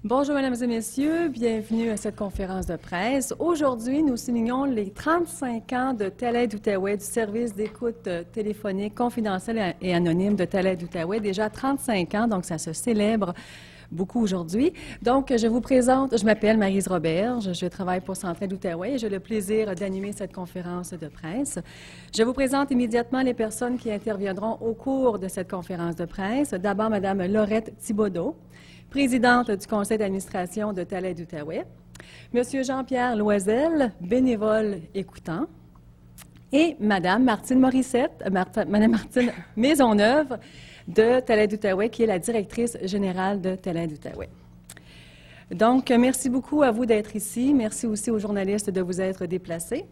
Bonjour, mesdames et messieurs. Bienvenue à cette conférence de presse. Aujourd'hui, nous soulignons les 35 ans de TELED-Outaouais, du service d'écoute téléphonique confidentiel et anonyme de TELED-Outaouais. Déjà 35 ans, donc ça se célèbre beaucoup aujourd'hui. Donc, je vous présente, je m'appelle Maryse Roberge, je travaille pour Centraide Outaouais et j'ai le plaisir d'animer cette conférence de presse. Je vous présente immédiatement les personnes qui interviendront au cours de cette conférence de presse. D'abord, Mme Laurette Thibodeau, présidente du conseil d'administration de TELED-Outaouais, M. Jean-Pierre Loisel, bénévole écoutant, et Mme Martine Morissette, Mme Martine Maisonneuve de TELED-Outaouais, qui est la directrice générale de TELED-Outaouais. Donc, merci beaucoup à vous d'être ici. Merci aussi aux journalistes de vous être déplacés.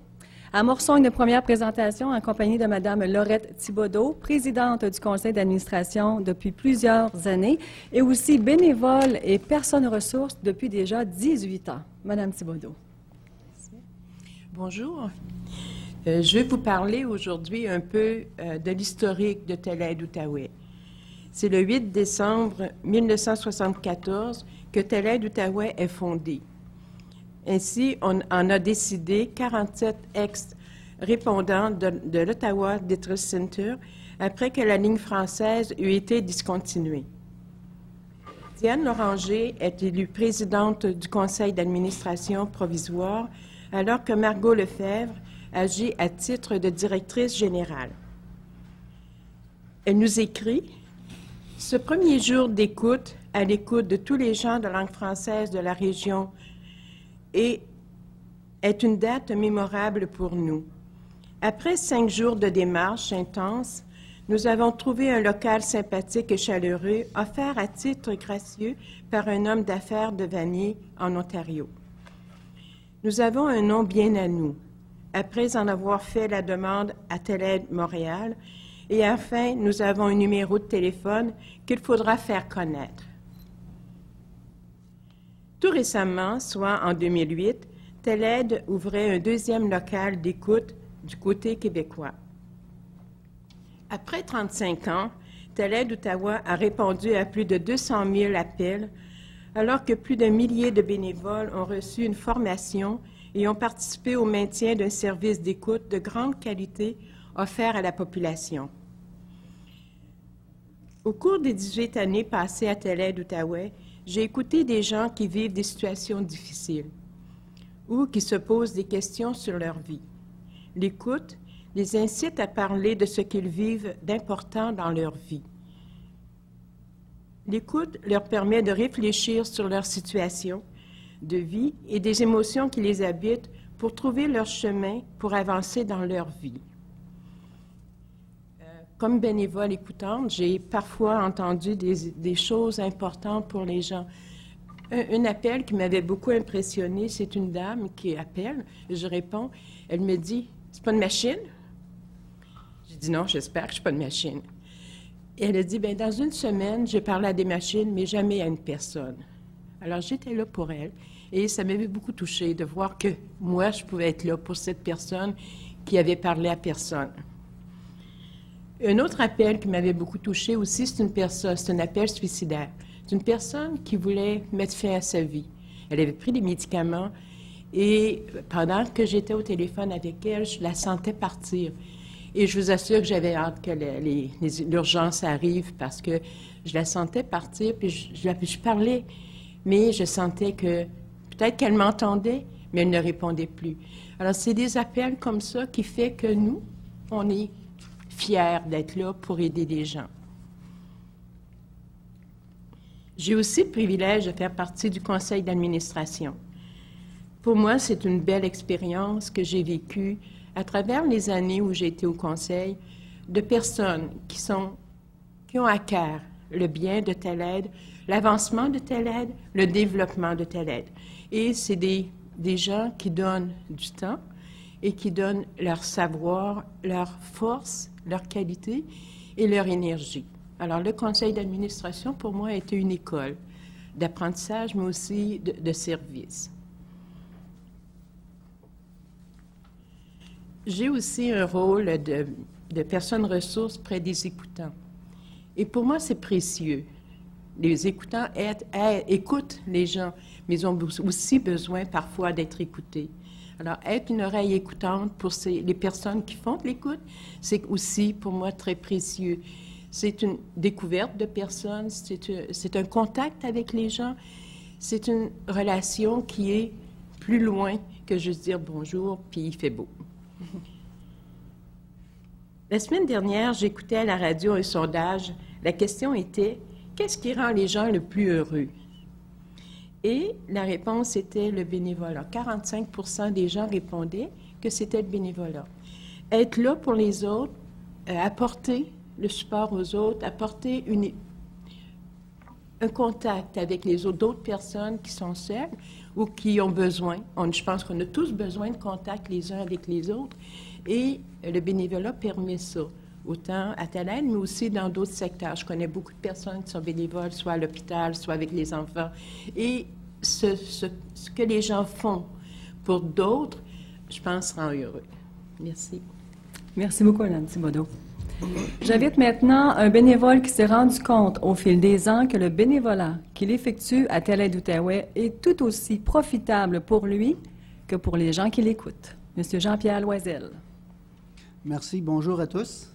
Amorçons une première présentation en compagnie de Mme Laurette Thibodeau, présidente du conseil d'administration depuis plusieurs années et aussi bénévole et personne ressource depuis déjà 18 ans. Mme Thibodeau. Merci. Bonjour. Je vais vous parler aujourd'hui un peu de l'historique de TELED-Outaouais. C'est le 8 décembre 1974 que TELED-Outaouais est fondé. Ainsi, on en a décidé 47 ex-répondants de l'Ottawa District Center après que la ligne française eut été discontinuée. Diane Loranger est élue présidente du conseil d'administration provisoire alors que Margot Lefebvre agit à titre de directrice générale. Elle nous écrit « Ce premier jour d'écoute, à l'écoute de tous les gens de langue française de la région, et est une date mémorable pour nous. Après 5 jours de démarche intense, nous avons trouvé un local sympathique et chaleureux offert à titre gracieux par un homme d'affaires de Vanier, en Ontario. Nous avons un nom bien à nous, après en avoir fait la demande à TELED Montréal, et enfin, nous avons un numéro de téléphone qu'il faudra faire connaître. Tout récemment, soit en 2008, TELED ouvrait un deuxième local d'écoute du côté québécois. Après 35 ans, TELED-Outaouais a répondu à plus de 200 000 appels, alors que plus d'un millier de bénévoles ont reçu une formation et ont participé au maintien d'un service d'écoute de grande qualité offert à la population. Au cours des 18 années passées à TELED-Outaouais, j'ai écouté des gens qui vivent des situations difficiles ou qui se posent des questions sur leur vie. L'écoute les incite à parler de ce qu'ils vivent d'important dans leur vie. L'écoute leur permet de réfléchir sur leur situation de vie et des émotions qui les habitent pour trouver leur chemin pour avancer dans leur vie. Comme bénévole écoutante, j'ai parfois entendu des choses importantes pour les gens. Un appel qui m'avait beaucoup impressionné, c'est une dame qui appelle, je réponds, elle me dit « C'est pas une machine? » J'ai dit « Non, j'espère que je suis pas une machine. » Et elle a dit « Bien, dans une semaine, j'ai parlé à des machines, mais jamais à une personne. » Alors, j'étais là pour elle et ça m'avait beaucoup touchée de voir que moi, je pouvais être là pour cette personne qui avait parlé à personne. Un autre appel qui m'avait beaucoup touchée aussi, c'est un appel suicidaire. C'est une personne qui voulait mettre fin à sa vie. Elle avait pris des médicaments et pendant que j'étais au téléphone avec elle, je la sentais partir. Et je vous assure que j'avais hâte que l'urgence arrive parce que je la sentais partir, puis je parlais, mais je sentais que peut-être qu'elle m'entendait, mais elle ne répondait plus. Alors, c'est des appels comme ça qui font que nous, on est fiers d'être là pour aider les gens. J'ai aussi le privilège de faire partie du conseil d'administration. Pour moi, c'est une belle expérience que j'ai vécue à travers les années où j'ai été au conseil, de personnes qui ont à cœur le bien de TELED, l'avancement de TELED, le développement de TELED. Et c'est des gens qui donnent du temps et qui donnent leur savoir, leur force, leur qualité et leur énergie. Alors, le conseil d'administration, pour moi, a été une école d'apprentissage, mais aussi de service. J'ai aussi un rôle de personne ressource près des écoutants. Et pour moi, c'est précieux les écoutants écoutent les gens, mais ils ont aussi besoin parfois d'être écoutés. Alors, être une oreille écoutante pour les personnes qui font de l'écoute, c'est aussi pour moi très précieux. C'est une découverte de personnes, c'est un contact avec les gens, c'est une relation qui est plus loin que juste dire bonjour, puis il fait beau. La semaine dernière, j'écoutais à la radio un sondage. La question était « Qu'est-ce qui rend les gens le plus heureux? » Et la réponse était le bénévolat. 45% des gens répondaient que c'était le bénévolat. Être là pour les autres, apporter le support aux autres, apporter un contact avec les autres, d'autres personnes qui sont seules ou qui ont besoin. Je pense qu'on a tous besoin de contact les uns avec les autres. Et le bénévolat permet ça, autant à Thalède, mais aussi dans d'autres secteurs. Je connais beaucoup de personnes qui sont bénévoles, soit à l'hôpital, soit avec les enfants. Et ce que les gens font pour d'autres, je pense, rend heureux. Merci. Merci beaucoup, Mme Thibodeau. J'invite maintenant un bénévole qui s'est rendu compte au fil des ans que le bénévolat qu'il effectue à Thalède-Outaouais est tout aussi profitable pour lui que pour les gens qui l'écoutent. Monsieur Jean-Pierre Loisel. Merci. Bonjour à tous.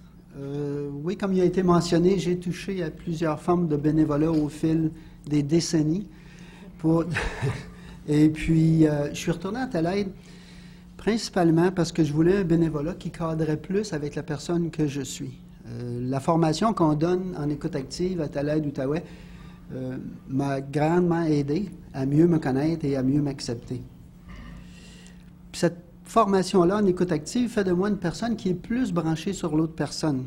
Oui, comme il a été mentionné, j'ai touché à plusieurs formes de bénévolat au fil des décennies. Et puis, je suis retourné à Thalède principalement parce que je voulais un bénévolat qui cadrait plus avec la personne que je suis. La formation qu'on donne en écoute active à Thalède-Outaouais m'a grandement aidé à mieux me connaître et à mieux m'accepter. Puis cette formation-là en écoute active fait de moi une personne qui est plus branchée sur l'autre personne.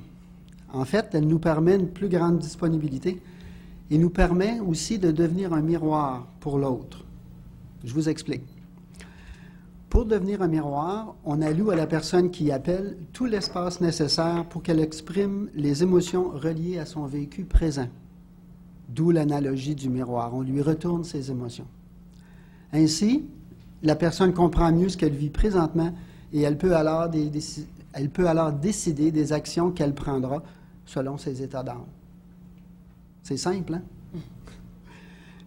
En fait, elle nous permet une plus grande disponibilité et nous permet aussi de devenir un miroir pour l'autre. Je vous explique. Pour devenir un miroir, on alloue à la personne qui appelle tout l'espace nécessaire pour qu'elle exprime les émotions reliées à son vécu présent. D'où l'analogie du miroir. On lui retourne ses émotions. Ainsi, la personne comprend mieux ce qu'elle vit présentement et elle peut alors décider des actions qu'elle prendra selon ses états d'âme. C'est simple, hein?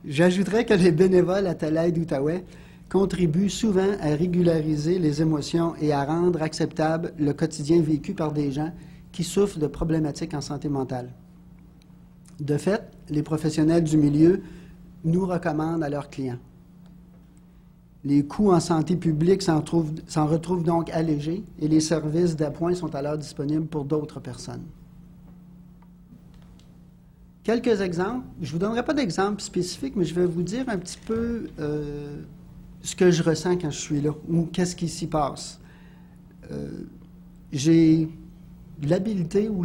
J'ajouterais que les bénévoles à Thalède-Outaouais contribuent souvent à régulariser les émotions et à rendre acceptable le quotidien vécu par des gens qui souffrent de problématiques en santé mentale. De fait, les professionnels du milieu nous recommandent à leurs clients. Les coûts en santé publique s'en retrouvent donc allégés et les services d'appoint sont alors disponibles pour d'autres personnes. Quelques exemples. Je ne vous donnerai pas d'exemples spécifiques, mais je vais vous dire un petit peu ce que je ressens quand je suis là ou qu'est-ce qui s'y passe. J'ai l'habilité ou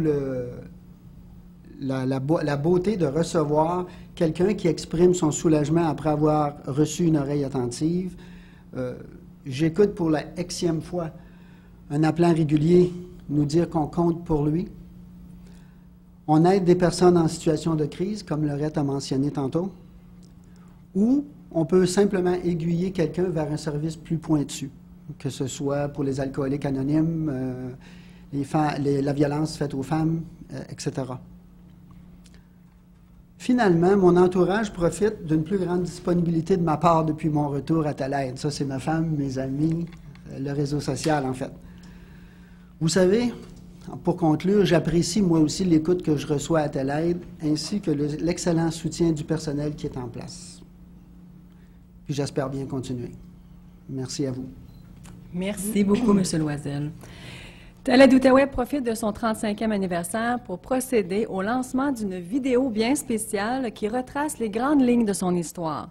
la beauté de recevoir quelqu'un qui exprime son soulagement après avoir reçu une oreille attentive. J'écoute pour la Xème fois un appelant régulier nous dire qu'on compte pour lui. On aide des personnes en situation de crise, comme Laurette a mentionné tantôt, ou on peut simplement aiguiller quelqu'un vers un service plus pointu, que ce soit pour les alcooliques anonymes, la violence faite aux femmes, etc. Finalement, mon entourage profite d'une plus grande disponibilité de ma part depuis mon retour à Thalède. Ça, c'est ma femme, mes amis, le réseau social, en fait. Vous savez, pour conclure, j'apprécie moi aussi l'écoute que je reçois à Thalède, ainsi que l'excellent soutien du personnel qui est en place. Puis j'espère bien continuer. Merci à vous. Merci beaucoup, M. Loisel. Thalède-Outaouais profite de son 35e anniversaire pour procéder au lancement d'une vidéo bien spéciale qui retrace les grandes lignes de son histoire.